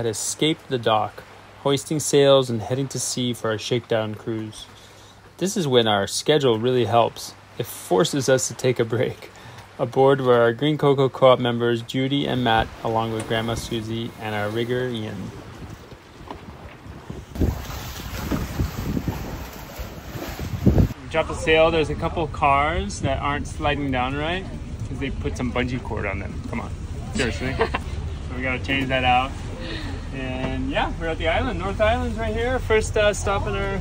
had escaped the dock, hoisting sails and heading to sea for our shakedown cruise. This is when our schedule really helps. It forces us to take a break. Aboard were our Green Cocoa Co-op members Judy and Matt, along with Grandma Susie and our rigger Ian. We dropped the sail. There's a couple cars that aren't sliding down right because they put some bungee cord on them. Come on, seriously. So we gotta change that out. And yeah, we're at the island. North Island's right here. First stop in our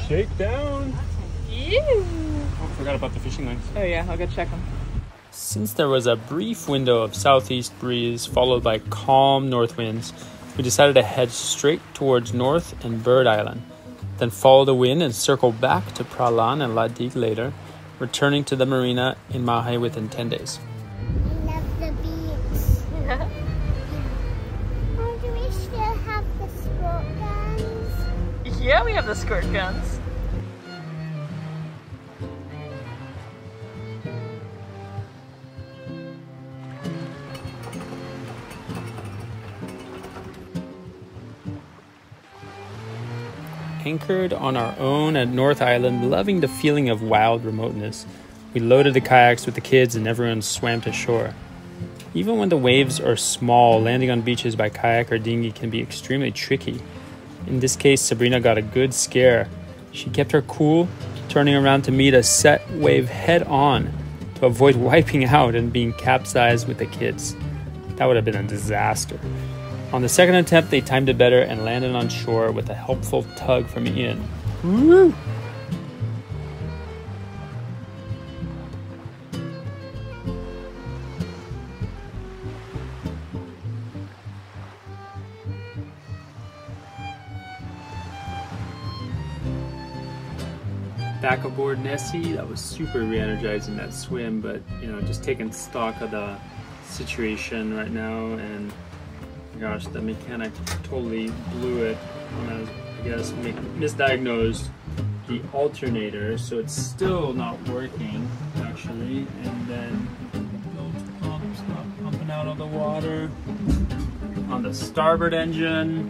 shakedown. Ew. Oh, forgot about the fishing lines. Oh yeah, I'll go check them. Since there was a brief window of southeast breeze followed by calm north winds, we decided to head straight towards North and Bird Island, then follow the wind and circle back to Praslin and La Digue later, returning to the marina in Mahe within 10 days. I love the beach. Oh, do we still have the squirt guns? Yeah, we have the squirt guns. Anchored on our own at North Island, loving the feeling of wild remoteness, we loaded the kayaks with the kids and everyone swam to shore. Even when the waves are small, landing on beaches by kayak or dinghy can be extremely tricky. In this case, Sabrina got a good scare. She kept her cool, turning around to meet a set wave head on to avoid wiping out and being capsized with the kids. That would have been a disaster. On the second attempt, they timed it better and landed on shore with a helpful tug from Ian. Woo! Back aboard Nessie, that was super re-energizing, that swim, but just taking stock of the situation right now, and gosh, the mechanic totally blew it when I guess misdiagnosed the alternator, so it's still not working actually, and then those pumps not pumping out of the water. On the starboard engine,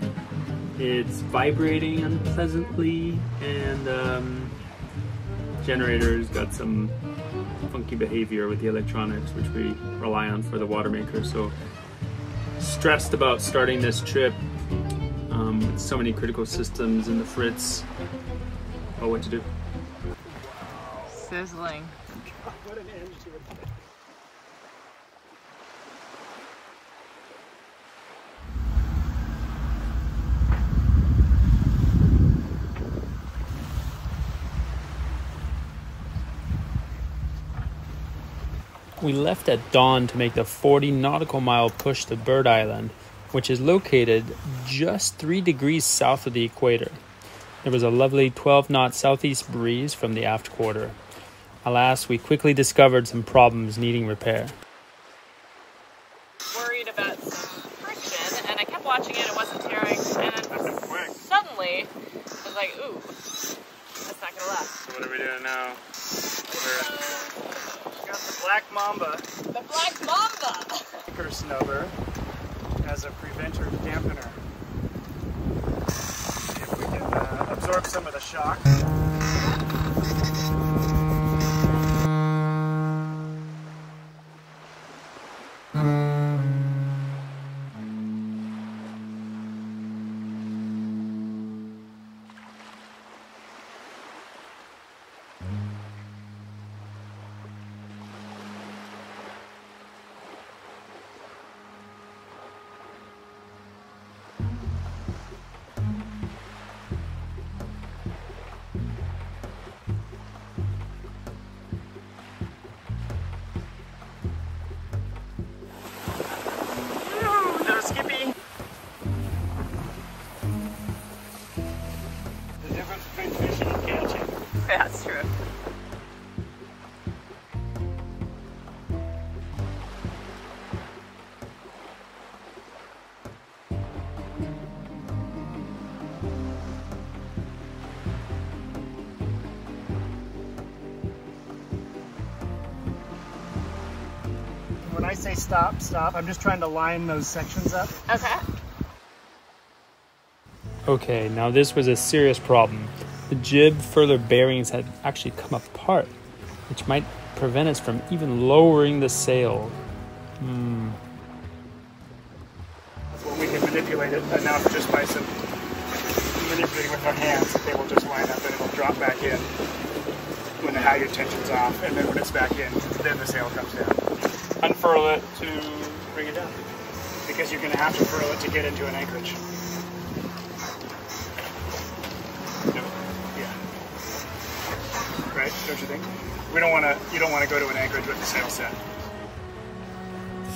it's vibrating unpleasantly, and generator's got some funky behavior with the electronics, which we rely on for the water maker. So stressed about starting this trip with so many critical systems in the Fritz. Oh, what to do? Sizzling. What an end to it. We left at dawn to make the 40 nautical mile push to Bird Island, which is located just 3 degrees south of the equator. There was a lovely 12-knot southeast breeze from the aft quarter. Alas, we quickly discovered some problems needing repair. Worried about some friction, and I kept watching it wasn't tearing, and then suddenly I was like, ooh, that's not gonna last. So what are we doing now? Got the Black Mamba The Black Mamba! anchor snubber as a preventer dampener. See if we can absorb some of the shock. Skippy. The difference between fishing and catching. Yeah, that's true. When I say stop, stop, I'm just trying to line those sections up. Okay. Okay, now this was a serious problem. The jib furler bearings had actually come apart, which might prevent us from even lowering the sail. Well, we can manipulate it enough just by some manipulating with our hands that they will just line up and it'll drop back in when the halyard tension's off, and then when it's back in, then the sail comes down. Unfurl it to bring it down, because you're going to have to furl it to get into an anchorage. Yeah. Right? Don't you think? You don't want to go to an anchorage with the sail set.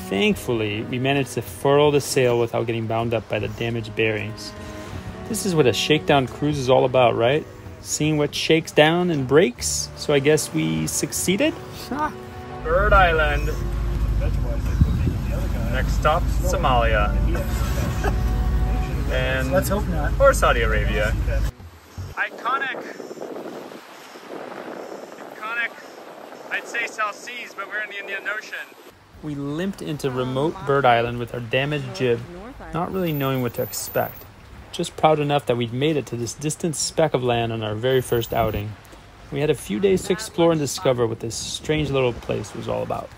Thankfully, we managed to furl the sail without getting bound up by the damaged bearings. This is what a shakedown cruise is all about, right? Seeing what shakes down and breaks. So I guess we succeeded? Bird Island. Next stop, Somalia. And Let's hope not. or Saudi Arabia. Iconic. I'd say South Seas, but we're in the Indian Ocean. We limped into remote Bird Island with our damaged jib, not really knowing what to expect. Just proud enough that we'd made it to this distant speck of land on our very first outing. We had a few days to explore and discover what this strange little place was all about.